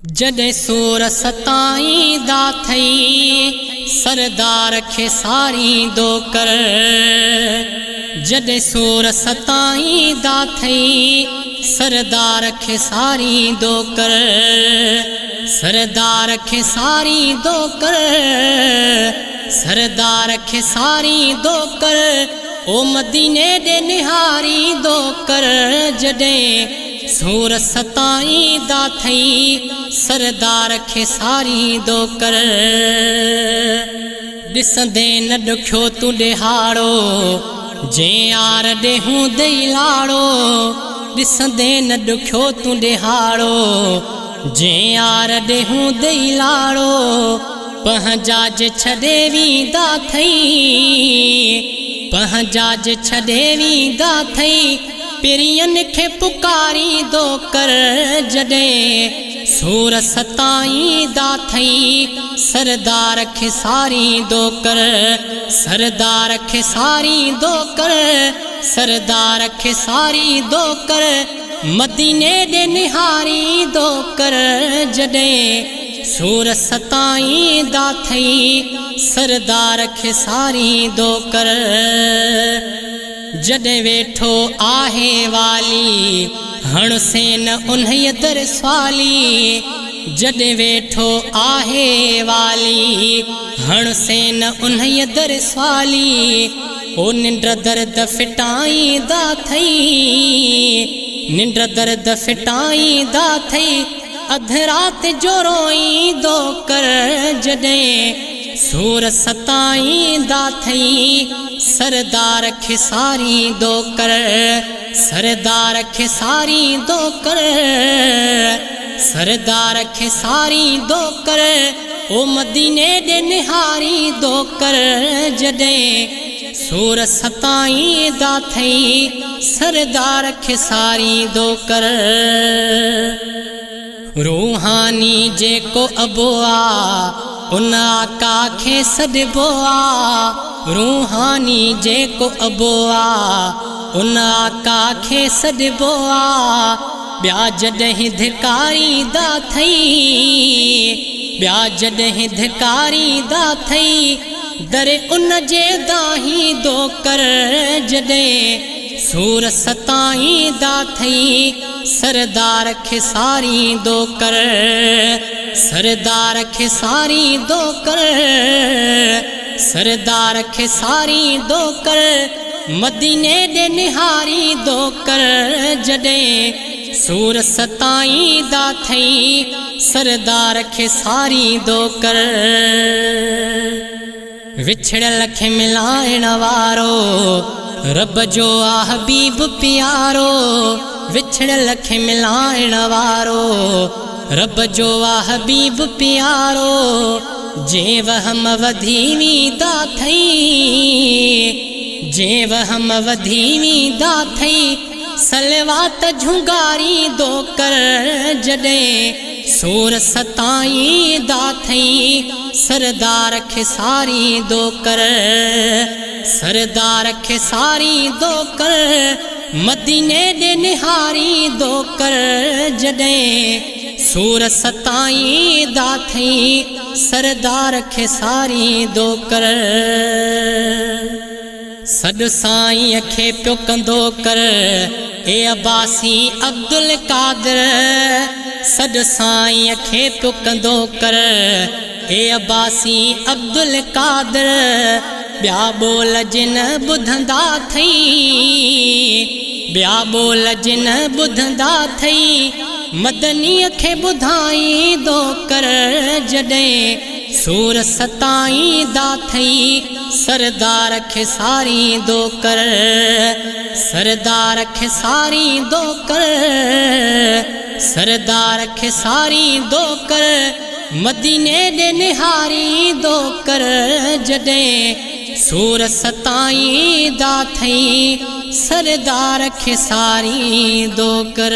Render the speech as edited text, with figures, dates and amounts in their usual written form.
जॾहिं सूर सताईंदा थई सरदार खे सारींदो कर। जॾहिं सूर सताईंदा थई सरदार खे सारींदो कर। सरदार खे सारींदो कर। सरदार खे सारींदो कर। ओ मदीने ॾे निहारींदो कर। जॾहिं सूर सताईंदा थई सरदार खे सारींदो कर। ॾिसंदे न ॾुखियो तूं ॾिहाड़ो जंहिं यार ॾे हूंदई लाड़ो। ॾिसंदे न ॾुखियो तूं ॾिहाड़ो जंहिं यार ॾे हूंदई लाड़ो। पंहिंजाज छॾे वेंदा थई पंहिंजाज छॾे वेंदा थई पिरियन खे पुकारींदो कर। जॾहिं सूर सताईंदा थई सरदार खे सारींदो कर। सरदार खे सारींदो कर। सरदार खे सारींदो कर। मदीने ॾे निहारींदो कर। जॾहिं सूर सताईंदा थई सरदार खे सारींदो कर। जॾहिं वेठो आहे वाली हण से न उन्हीअ दर स्वाली। जॾहिं वेठो आहे वाली हण से न उन्हीअ दर स्वाली। ओ निंड दर्द फिटाईंदा थई निंड दर्द फिटाईंदा थई अध रात जो रोईंदो कर। जॾहिं सूर सताईंदा थई सरदार खे सारींदो कर। सरदार खे सारींदो कर। सरदार खे सारींदो कर। ओ मदीने ॾे निहारींदो कर। जॾहिं सूर सताईंदा थई सरदार खे सारींदो कर। रूहानी जेको अबो आ उन आका खे सॾिबो आ। रूहानी जेको अबो आ उन आका खे सॾिबो आ। ॿिया जॾहिं धिकारींदा थई ॿिया जॾहिं धिकारींदा थई दर उन जे दाहींदो कर। जॾहिं सूर सताईंदा थई सरदार खे सारींदो कर। सरदार खे सारींदो कर। सरदार खे सारींदो कर। मदीने ॾे निहारींदो कर। जॾहिं सूर सताईंदा थई सरदार खे सारींदो कर। विछड़ियल खे मिलाइण वारो रब जो आ हबीब प्यारो। विछड़ियल खे मिलाइण वारो रब जो आ हबीब प्यारो। जे वहम वधी वेंदा थई जे वहम वधी वेंदा थई सलवात झुंगारींदो कर। जॾहिं सूर सताईंदा थई सरदार खे सारींदो कर। सरदार खे सारींदो कर। मदीने ॾे निहारींदो कर। जॾहिं सूर सताईंदा थई सरदार खे सारींदो कर। सॾ साईं खे पियो कंदो कर ए अब्बासी अब्दुल कादिर। सॾ साईं खे पियो कंदो कर ए अब्बासी अब्दुल कादिर। ॿिया ॿोल जिन ॿुधंदा थई ॿिया ॿोल जिन ॿुधंदा थई मदनीअ खे ॿुधाईंदो कर। जॾहिं सूर सताईंदा थई सरदार खे सारींदो कर। सरदार खे सारींदो कर। सरदार खे सारींदो कर। मदीने ॾे निहारींदो कर। जॾहिं सूर सताईंदा थई सरदार खे सारींदो कर।